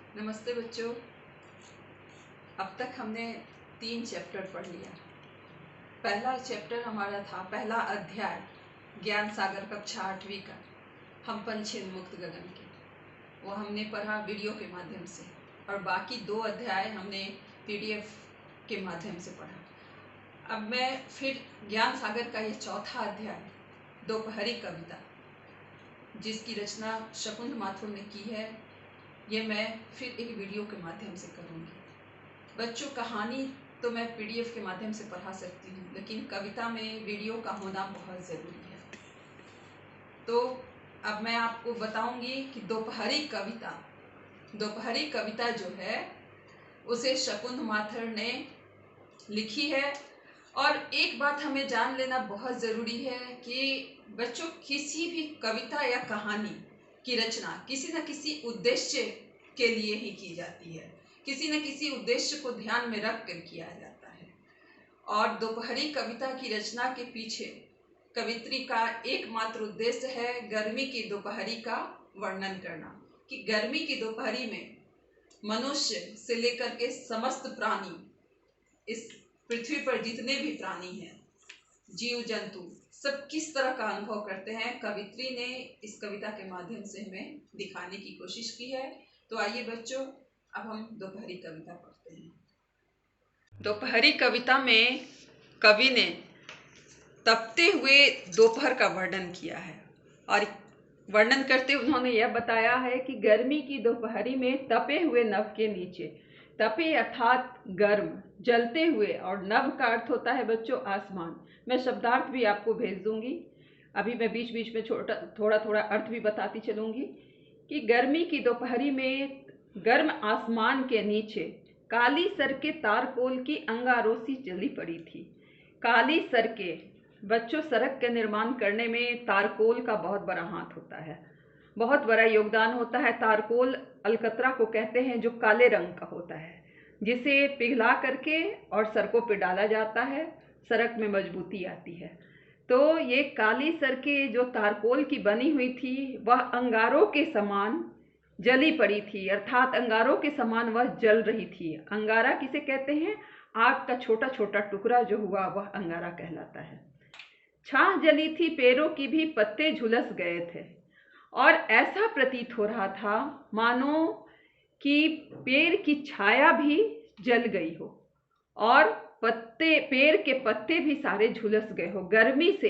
नमस्ते बच्चों। अब तक हमने 3 चैप्टर पढ़ लिया। पहला चैप्टर हमारा था, पहला अध्याय ज्ञान सागर कक्षा 8वीं का, हम पंछी मुक्त गगन के। वो हमने पढ़ा वीडियो के माध्यम से, और बाकी 2 अध्याय हमने PDF के माध्यम से पढ़ा। अब मैं फिर ज्ञान सागर का ये चौथा अध्याय, दोपहरी कविता, जिसकी रचना शकुंत माथुर ने की है, ये मैं फिर एक वीडियो के माध्यम से करूँगी। बच्चों, कहानी तो मैं PDF के माध्यम से पढ़ा सकती हूँ, लेकिन कविता में वीडियो का होना बहुत ज़रूरी है। तो अब मैं आपको बताऊंगी कि दोपहरी कविता जो है उसे शकुंत माथुर ने लिखी है। और एक बात हमें जान लेना बहुत ज़रूरी है कि बच्चों, किसी भी कविता या कहानी की रचना किसी न किसी उद्देश्य के लिए ही की जाती है, किसी न किसी उद्देश्य को ध्यान में रख कर किया जाता है। और दोपहरी कविता की रचना के पीछे कवित्री का एकमात्र उद्देश्य है गर्मी की दोपहरी का वर्णन करना, कि गर्मी की दोपहरी में मनुष्य से लेकर के समस्त प्राणी, इस पृथ्वी पर जितने भी प्राणी हैं, जीव जंतु, सब किस तरह का अनुभव करते हैं, कवित्री ने इस कविता के माध्यम से हमें दिखाने की कोशिश की है। तो आइए बच्चों, अब हम दोपहरी कविता पढ़ते हैं। दोपहरी कविता में कवि ने तपते हुए दोपहर का वर्णन किया है, और वर्णन करते उन्होंने यह बताया है कि गर्मी की दोपहरी में तपे हुए नभ के नीचे, तपे अर्थात गर्म, जलते हुए, और नभ का अर्थ होता है बच्चों आसमान। मैं शब्दार्थ भी आपको भेज दूंगी, अभी मैं बीच बीच में थोड़ा थोड़ा अर्थ भी बताती चलूंगी। कि गर्मी की दोपहरी में गर्म आसमान के नीचे काली सड़कें तारकोल की अंगारों सी जली पड़ी थी। काली सड़कें बच्चों, सड़क का निर्माण करने में तारकोल का बहुत बड़ा हाथ होता है, बहुत बड़ा योगदान होता है। तारकोल अलकतरा को कहते हैं, जो काले रंग का होता है, जिसे पिघला करके और सड़कों पर डाला जाता है, सड़क में मजबूती आती है। तो ये काली सड़कें जो तारकोल की बनी हुई थी, वह अंगारों के समान जली पड़ी थी, अर्थात अंगारों के समान वह जल रही थी। अंगारा किसे कहते हैं? आग का छोटा छोटा टुकड़ा जो हुआ वह अंगारा कहलाता है। छाह जली थी, पेड़ों की भी पत्ते झुलस गए थे, और ऐसा प्रतीत हो रहा था मानो कि पेड़ की छाया भी जल गई हो, और पेड़ के पत्ते भी सारे झुलस गए हो। गर्मी से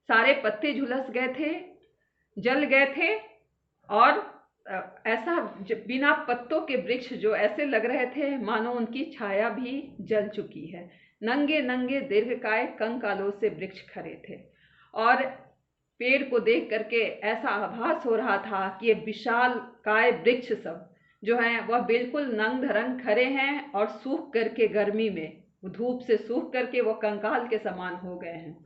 सारे पत्ते झुलस गए थे, जल गए थे, और ऐसा बिना पत्तों के वृक्ष जो ऐसे लग रहे थे मानो उनकी छाया भी जल चुकी है। नंगे नंगे दीर्घकाय कंकालों से वृक्ष खड़े थे, और पेड़ को देख करके ऐसा आभास हो रहा था कि ये विशाल काय वृक्ष सब जो हैं वह बिल्कुल नंग धरंग खड़े हैं, और सूख करके गर्मी में धूप से सूख करके वह कंकाल के समान हो गए हैं।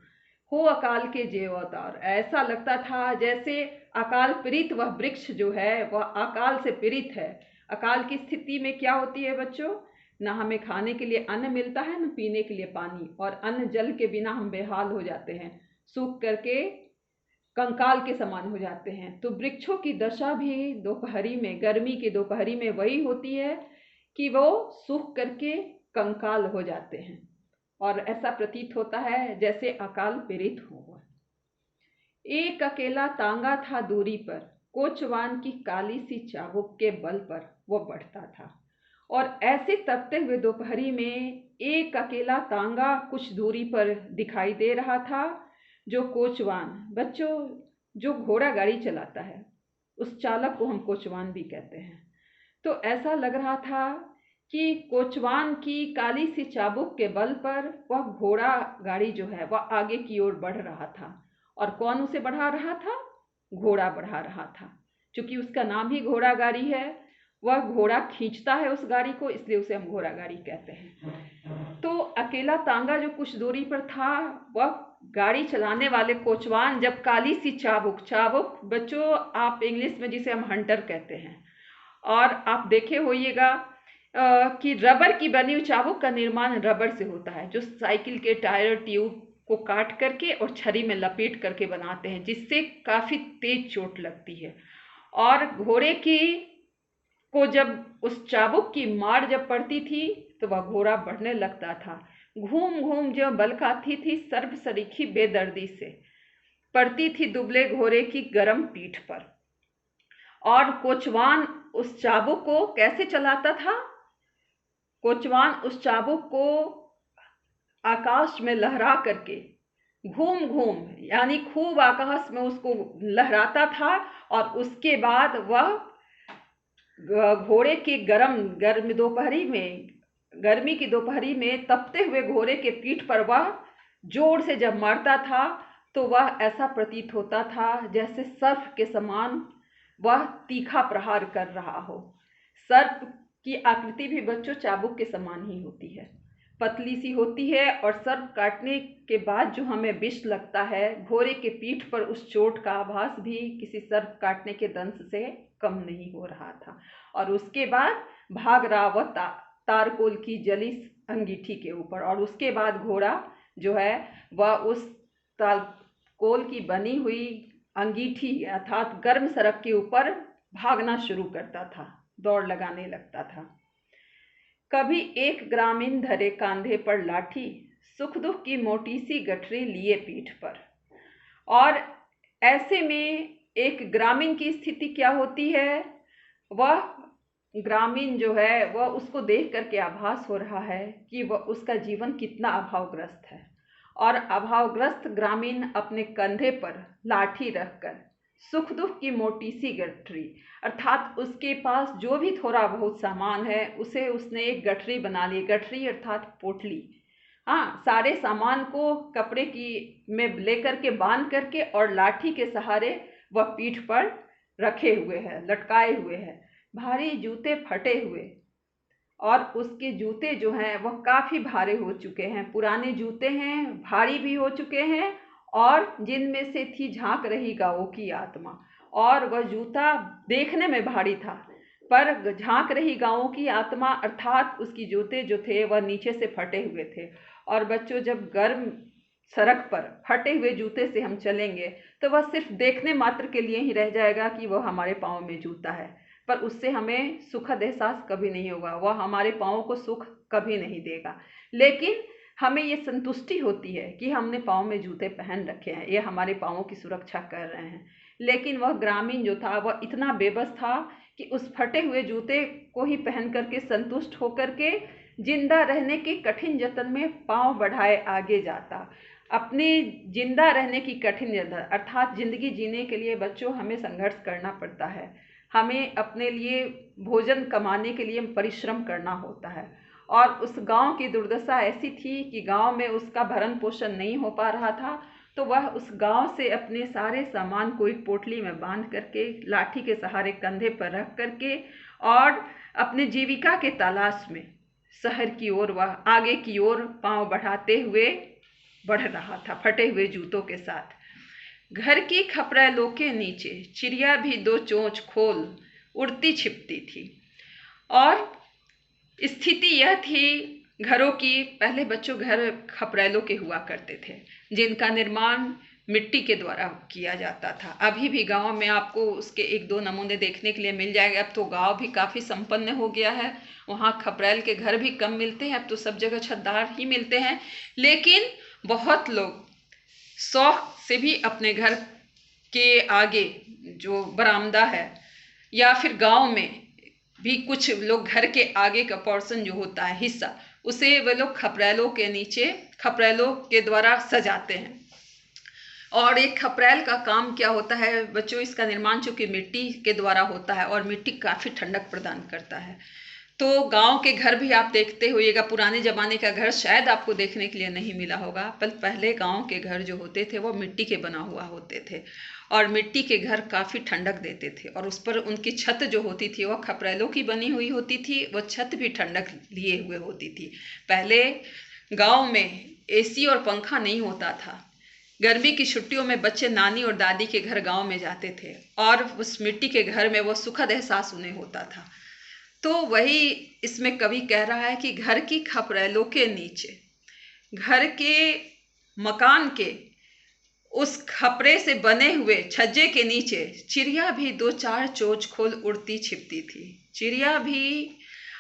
हो अकाल के जेव अवतार, ऐसा लगता था जैसे अकाल पीड़ित वह वृक्ष जो है वह अकाल से पीड़ित है। अकाल की स्थिति में क्या होती है बच्चों? ना हमें खाने के लिए अन्न मिलता है, न पीने के लिए पानी, और अन्न जल के बिना हम बेहाल हो जाते हैं, सूख करके कंकाल के समान हो जाते हैं। तो वृक्षों की दशा भी दोपहरी में, गर्मी की दोपहरी में वही होती है कि वो सूख करके कंकाल हो जाते हैं, और ऐसा प्रतीत होता है जैसे अकाल पीड़ित हो। एक अकेला तांगा था दूरी पर, कोचवान की काली सी चाबुक के बल पर वो बढ़ता था। और ऐसे तपते हुए दोपहरी में एक अकेला तांगा कुछ दूरी पर दिखाई दे रहा था, जो कोचवान, बच्चों जो घोड़ा गाड़ी चलाता है उस चालक को हम कोचवान भी कहते हैं। तो ऐसा लग रहा था कि कोचवान की काली सी चाबुक के बल पर वह घोड़ा गाड़ी जो है वह आगे की ओर बढ़ रहा था। और कौन उसे बढ़ा रहा था? घोड़ा बढ़ा रहा था। क्योंकि उसका नाम ही घोड़ा गाड़ी है, वह घोड़ा खींचता है उस गाड़ी को, इसलिए उसे हम घोड़ा गाड़ी कहते हैं। तो अकेला तांगा जो कुछ दूरी पर था, वह गाड़ी चलाने वाले कोचवान जब काली सी चाबुक, चाबुक बच्चों आप इंग्लिश में जिसे हम हंटर कहते हैं, और आप देखे होइएगा कि रबर की बनी हुई चाबुक का निर्माण रबर से होता है, जो साइकिल के टायर ट्यूब को काट करके और छड़ी में लपेट करके बनाते हैं, जिससे काफ़ी तेज चोट लगती है। और घोड़े की को जब उस चाबुक की मार जब पड़ती थी तो वह घोड़ा बढ़ने लगता था। घूम घूम जो बल खाती थी सर्प सरीखी बेदर्दी से पड़ती थी दुबले घोड़े की गर्म पीठ पर। और कोचवान उस चाबुक को कैसे चलाता था? कोचवान उस चाबुक को आकाश में लहरा करके घूम घूम यानी खूब आकाश में उसको लहराता था और उसके बाद वह घोड़े के गर्मी की दोपहरी में तपते हुए घोड़े के पीठ पर वह जोर से जब मारता था तो वह ऐसा प्रतीत होता था जैसे सर्प के समान वह तीखा प्रहार कर रहा हो। सर्प की आकृति भी बच्चों चाबुक के समान ही होती है, पतली सी होती है और सर्प काटने के बाद जो हमें विष लगता है, घोड़े के पीठ पर उस चोट का आभास भी किसी सर्प काटने के दंश से कम नहीं हो रहा था। और उसके बाद भाग रहा वह तारकोल की जली अंगीठी के ऊपर, और उसके बाद घोड़ा जो है वह उस तारकोल की बनी हुई अंगीठी अर्थात गर्म सड़क के ऊपर भागना शुरू करता था, दौड़ लगाने लगता था। कभी एक ग्रामीण धरे कांधे पर लाठी, सुख दुख की मोटी सी गठरी लिए पीठ पर। और ऐसे में एक ग्रामीण की स्थिति क्या होती है? वह ग्रामीण जो है वह उसको देख करके आभास हो रहा है कि वह उसका जीवन कितना अभावग्रस्त है। और अभावग्रस्त ग्रामीण अपने कंधे पर लाठी रखकर सुख दुख की मोटी सी गठरी अर्थात उसके पास जो भी थोड़ा बहुत सामान है उसे उसने एक गठरी बना ली। गठरी अर्थात पोटली, हाँ, सारे सामान को कपड़े की में लेकर के बांध करके और लाठी के सहारे वह पीठ पर रखे हुए है, लटकाए हुए है। भारी जूते फटे हुए, और उसके जूते जो हैं वह काफ़ी भारे हो चुके हैं, पुराने जूते हैं, भारी भी हो चुके हैं, और जिनमें से थी झांक रही गायों की आत्मा। और वह जूता देखने में भारी था पर झांक रही गायों की आत्मा अर्थात उसकी जूते जो थे वह नीचे से फटे हुए थे। और बच्चों, जब गर्म सड़क पर फटे हुए जूते से हम चलेंगे तो वह सिर्फ देखने मात्र के लिए ही रह जाएगा कि वह हमारे पाँव में जूता है, पर उससे हमें सुखद एहसास कभी नहीं होगा, वह हमारे पाँव को सुख कभी नहीं देगा। लेकिन हमें ये संतुष्टि होती है कि हमने पाँव में जूते पहन रखे हैं, ये हमारे पाँवों की सुरक्षा कर रहे हैं। लेकिन वह ग्रामीण जो था वह इतना बेबस था कि उस फटे हुए जूते को ही पहन करके संतुष्ट होकर के जिंदा रहने के कठिन जतन में पाँव बढ़ाए आगे जाता। अपने जिंदा रहने की कठिन जतन अर्थात जिंदगी जीने के लिए बच्चों हमें संघर्ष करना पड़ता है, हमें अपने लिए भोजन कमाने के लिए परिश्रम करना होता है। और उस गांव की दुर्दशा ऐसी थी कि गांव में उसका भरण पोषण नहीं हो पा रहा था, तो वह उस गांव से अपने सारे सामान को एक पोटली में बांध करके लाठी के सहारे कंधे पर रख करके और अपने जीविका के तलाश में शहर की ओर वह आगे की ओर पांव बढ़ाते हुए बढ़ रहा था, फटे हुए जूतों के साथ। घर की खपरेलों के नीचे चिड़िया भी दो चोंच खोल उड़ती छिपती थी। और स्थिति यह थी घरों की। पहले बच्चों घर खपरेलों के हुआ करते थे जिनका निर्माण मिट्टी के द्वारा किया जाता था। अभी भी गांव में आपको उसके एक दो नमूने देखने के लिए मिल जाएगा। अब तो गांव भी काफ़ी संपन्न हो गया है, वहाँ खपरेल के घर भी कम मिलते हैं, अब तो सब जगह छतदार ही मिलते हैं। लेकिन बहुत लोग शौक से भी अपने घर के आगे जो बरामदा है या फिर गांव में भी कुछ लोग घर के आगे का पोर्शन जो होता है हिस्सा, उसे वे लोग खपरेलों के नीचे खपरेलों के द्वारा सजाते हैं। और एक खपरेल का काम क्या होता है बच्चों, इसका निर्माण चूँकि मिट्टी के द्वारा होता है और मिट्टी काफ़ी ठंडक प्रदान करता है। तो गांव के घर भी आप देखते होइएगा, पुराने ज़माने का घर शायद आपको देखने के लिए नहीं मिला होगा, पर पहले गांव के घर जो होते थे वो मिट्टी के बना हुआ होते थे और मिट्टी के घर काफ़ी ठंडक देते थे। और उस पर उनकी छत जो होती थी वह खपरेलों की बनी हुई होती थी, वह छत भी ठंडक लिए हुए होती थी। पहले गाँव में AC और पंखा नहीं होता था। गर्मी की छुट्टियों में बच्चे नानी और दादी के घर गाँव में जाते थे और उस मिट्टी के घर में वो सुखद एहसास उन्हें होता था। तो वही इसमें कवि कह रहा है कि घर की खपरेलों के नीचे, घर के मकान के उस खपरे से बने हुए छज्जे के नीचे चिड़िया भी दो चार चोंच खोल उड़ती छिपती थी। चिड़िया भी,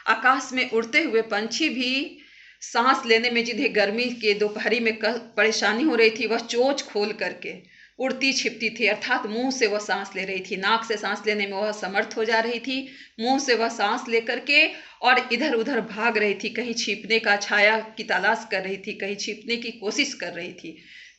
आकाश में उड़ते हुए पंछी भी सांस लेने में जिन्हें गर्मी के दोपहरी में परेशानी हो रही थी, वह चोंच खोल करके उड़ती छिपती थी, अर्थात मुंह से वह सांस ले रही थी। नाक से सांस लेने में वह समर्थ हो जा रही थी, मुंह से वह सांस लेकर के और इधर उधर भाग रही थी, कहीं छिपने का छाया की तलाश कर रही थी, कहीं छिपने की कोशिश कर रही थी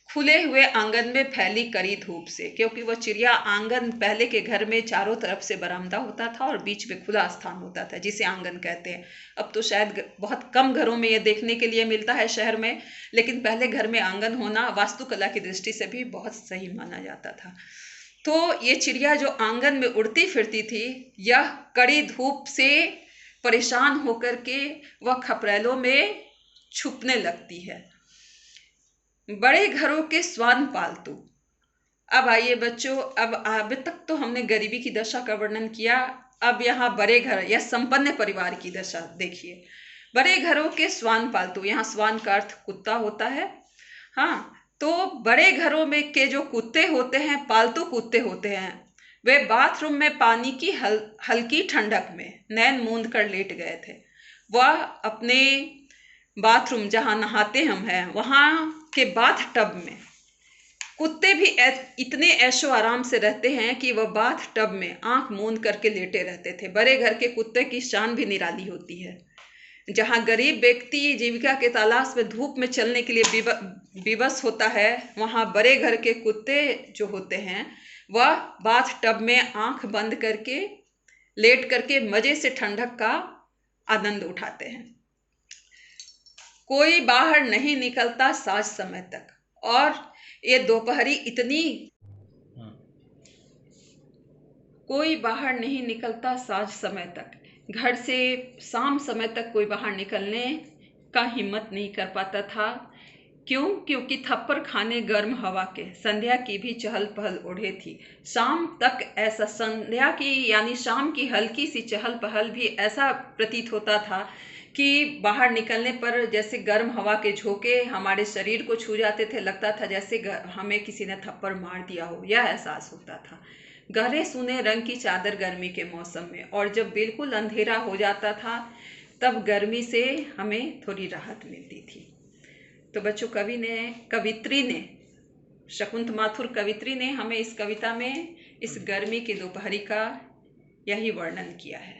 खुले हुए आंगन में फैली कड़ी धूप से। क्योंकि वह चिड़िया आंगन, पहले के घर में चारों तरफ से बरामदा होता था और बीच में खुला स्थान होता था जिसे आंगन कहते हैं। अब तो शायद बहुत कम घरों में यह देखने के लिए मिलता है शहर में, लेकिन पहले घर में आंगन होना वास्तुकला की दृष्टि से भी बहुत सही माना जाता था। तो ये चिड़िया जो आंगन में उड़ती फिरती थी, यह कड़ी धूप से परेशान होकर के वह खपरेलों में छुपने लगती है। बड़े घरों के स्वान पालतू। अब आइए बच्चों, अब अभी तक तो हमने गरीबी की दशा का वर्णन किया, अब यहाँ बड़े घर या संपन्न परिवार की दशा देखिए। बड़े घरों के स्वान पालतू, यहाँ स्वान का अर्थ कुत्ता होता है। हाँ, तो बड़े घरों में के जो कुत्ते होते हैं, पालतू कुत्ते होते हैं, वे बाथरूम में पानी की हल्की ठंडक में नैन मूंद कर लेट गए थे। वह अपने बाथरूम, जहाँ नहाते हम हैं, वहाँ के बाथ टब में कुत्ते भी इतने ऐशो आराम से रहते हैं कि वह बाथ टब में आंख मूंद करके लेटे रहते थे। बड़े घर के कुत्ते की शान भी निराली होती है। जहाँ गरीब व्यक्ति जीविका के तलाश में धूप में चलने के लिए विवश होता है, वहाँ बड़े घर के कुत्ते जो होते हैं वह बाथ टब में आंख बंद करके लेट करके मजे से ठंडक का आनंद उठाते हैं। कोई बाहर नहीं निकलता साँझ समय तक, और ये दोपहरी इतनी, कोई बाहर नहीं निकलता साँझ समय तक, घर से शाम समय तक कोई बाहर निकलने का हिम्मत नहीं कर पाता था। क्यों? क्योंकि थप्पड़ खाने गर्म हवा के संध्या की भी चहल पहल ओढ़े थी। शाम तक ऐसा, संध्या की यानी शाम की हल्की सी चहल पहल भी ऐसा प्रतीत होता था कि बाहर निकलने पर जैसे गर्म हवा के झोंके हमारे शरीर को छू जाते थे, लगता था जैसे हमें किसी ने थप्पड़ मार दिया हो, यह एहसास होता था। गहरे सूने रंग की चादर गर्मी के मौसम में, और जब बिल्कुल अंधेरा हो जाता था तब गर्मी से हमें थोड़ी राहत मिलती थी। तो बच्चों, कवित्री ने, शकुंत माथुर कवित्री ने हमें इस कविता में इस गर्मी की दोपहरी का यही वर्णन किया है।